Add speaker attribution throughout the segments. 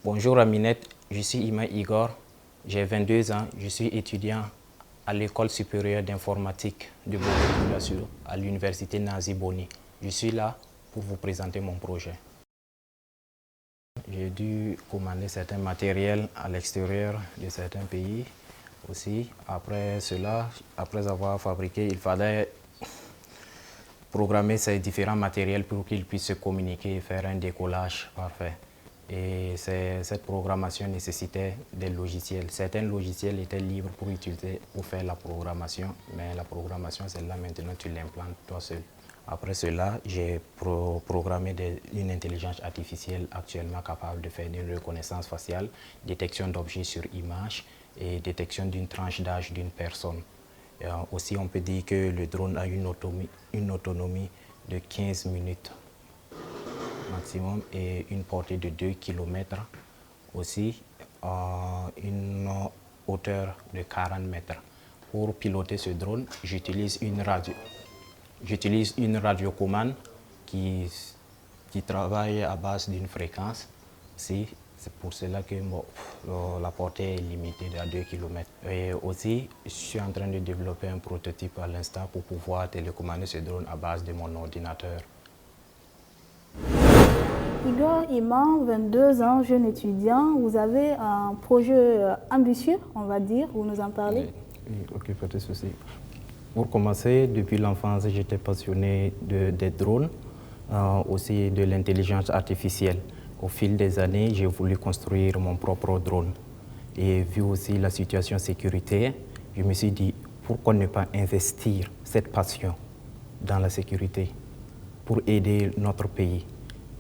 Speaker 1: Bonjour Aminette, je suis Ima Igor, j'ai 22 ans, je suis étudiant à l'École supérieure d'informatique de Bobo-Dioulasso à l'Université Nazi Boni. Je suis là pour vous présenter mon projet. J'ai dû commander certains matériels à l'extérieur de certains pays aussi. Après cela, après avoir fabriqué, il fallait programmer ces différents matériels pour qu'ils puissent se communiquer et faire un décollage parfait. Et cette programmation nécessitait des logiciels. Certains logiciels étaient libres pour utiliser pour faire la programmation, mais la programmation, celle-là, maintenant, tu l'implantes toi seul. Après cela, j'ai programmé une intelligence artificielle actuellement capable de faire une reconnaissance faciale, détection d'objets sur image et détection d'une tranche d'âge d'une personne. Aussi, on peut dire que le drone a une autonomie de 15 minutes maximum et une portée de 2 km. Aussi, une hauteur de 40 mètres. Pour piloter ce drone, j'utilise une radiocommande qui travaille à base d'une fréquence. C'est pour cela que la portée est limitée à 2 km. Et aussi, je suis en train de développer un prototype à l'instant pour pouvoir télécommander ce drone à base de mon ordinateur.
Speaker 2: Igor Iman, 22 ans, jeune étudiant. Vous avez un projet ambitieux, on va dire, vous nous en parlez?
Speaker 1: Oui, ok, pas de souci. Pour commencer, depuis l'enfance, j'étais passionné des drones, aussi de l'intelligence artificielle. Au fil des années, j'ai voulu construire mon propre drone. Et vu aussi la situation sécuritaire, je me suis dit, pourquoi ne pas investir cette passion dans la sécurité pour aider notre pays?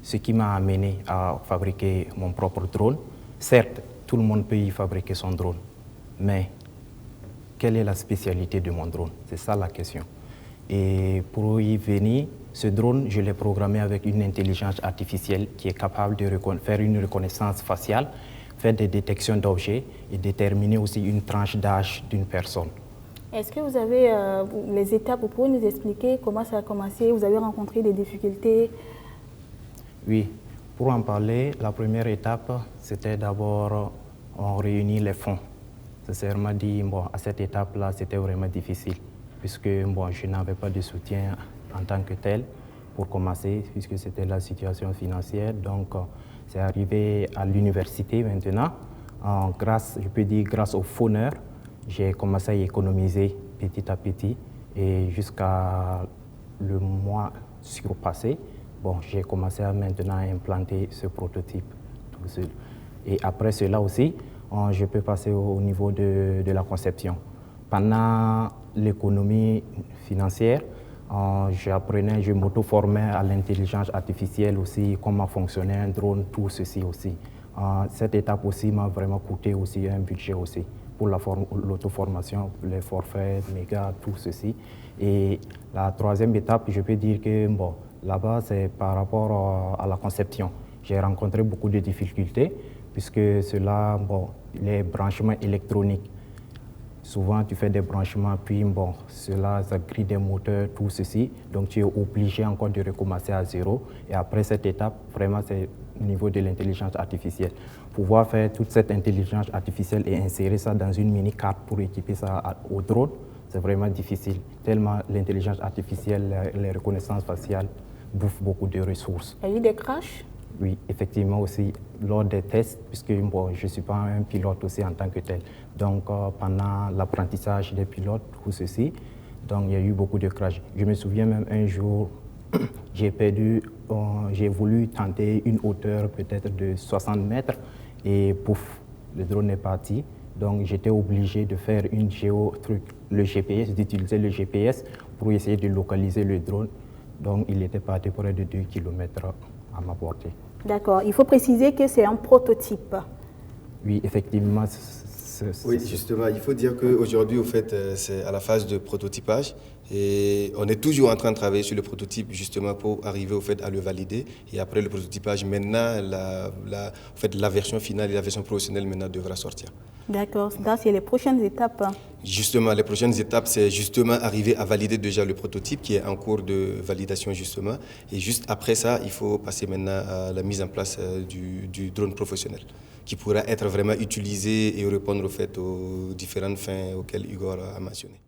Speaker 1: Ce qui m'a amené à fabriquer mon propre drone. Certes, tout le monde peut y fabriquer son drone, mais quelle est la spécialité de mon drone? C'est ça la question. Et pour y venir, ce drone, je l'ai programmé avec une intelligence artificielle qui est capable de faire une reconnaissance faciale, faire des détections d'objets et déterminer aussi une tranche d'âge d'une personne.
Speaker 2: Est-ce que vous avez les étapes, vous pouvez nous expliquer comment ça a commencé? Vous avez rencontré des difficultés?
Speaker 1: Oui, pour en parler, la première étape, c'était d'abord on réunit les fonds. Sincèrement dit, à cette étape-là, c'était vraiment difficile, puisque je n'avais pas de soutien en tant que tel pour commencer, puisque c'était la situation financière. Donc, c'est arrivé à l'université maintenant. Je peux dire grâce aux fauneurs, j'ai commencé à économiser petit à petit et jusqu'à le mois surpassé, j'ai commencé maintenant à implanter ce prototype tout seul. Et après cela aussi, je peux passer au niveau de la conception. Pendant l'économie financière, je m'auto-formais à l'intelligence artificielle aussi, comment fonctionnait un drone, tout ceci aussi. Cette étape aussi m'a vraiment coûté aussi un budget aussi pour l'auto-formation, les forfaits, mégas, tout ceci. Et la troisième étape, je peux dire que là-bas, c'est par rapport à la conception. J'ai rencontré beaucoup de difficultés puisque les branchements électroniques, souvent tu fais des branchements, puis ça grille des moteurs, tout ceci. Donc tu es obligé encore de recommencer à zéro. Et après cette étape, vraiment c'est au niveau de l'intelligence artificielle. Pouvoir faire toute cette intelligence artificielle et insérer ça dans une mini-carte pour équiper ça au drone, c'est vraiment difficile. Tellement l'intelligence artificielle, les reconnaissances faciales bouffent beaucoup de ressources.
Speaker 2: Il y a eu des crashs?
Speaker 1: Oui, effectivement aussi, lors des tests, puisque je ne suis pas un pilote aussi en tant que tel. Donc, pendant l'apprentissage des pilotes, tout ceci, donc il y a eu beaucoup de crashs. Je me souviens même un jour, j'ai voulu tenter une hauteur peut-être de 60 mètres et pouf, le drone est parti. Donc, j'étais obligé de faire d'utiliser le GPS pour essayer de localiser le drone. Donc, il était parti près de 2 km à ma portée.
Speaker 2: D'accord. Il faut préciser que c'est un prototype.
Speaker 1: Oui, effectivement.
Speaker 3: Oui, justement, il faut dire qu'aujourd'hui, au fait, c'est à la phase de prototypage et on est toujours en train de travailler sur le prototype justement pour arriver au fait à le valider. Et après le prototypage, maintenant, la version finale et la version professionnelle maintenant devra sortir.
Speaker 2: D'accord. Donc, c'est les prochaines étapes.
Speaker 3: Justement, les prochaines étapes, c'est justement arriver à valider déjà le prototype qui est en cours de validation justement. Et juste après ça, il faut passer maintenant à la mise en place du drone professionnel. qui pourra être vraiment utilisé et répondre au fait aux différentes fins auxquelles Igor a mentionné.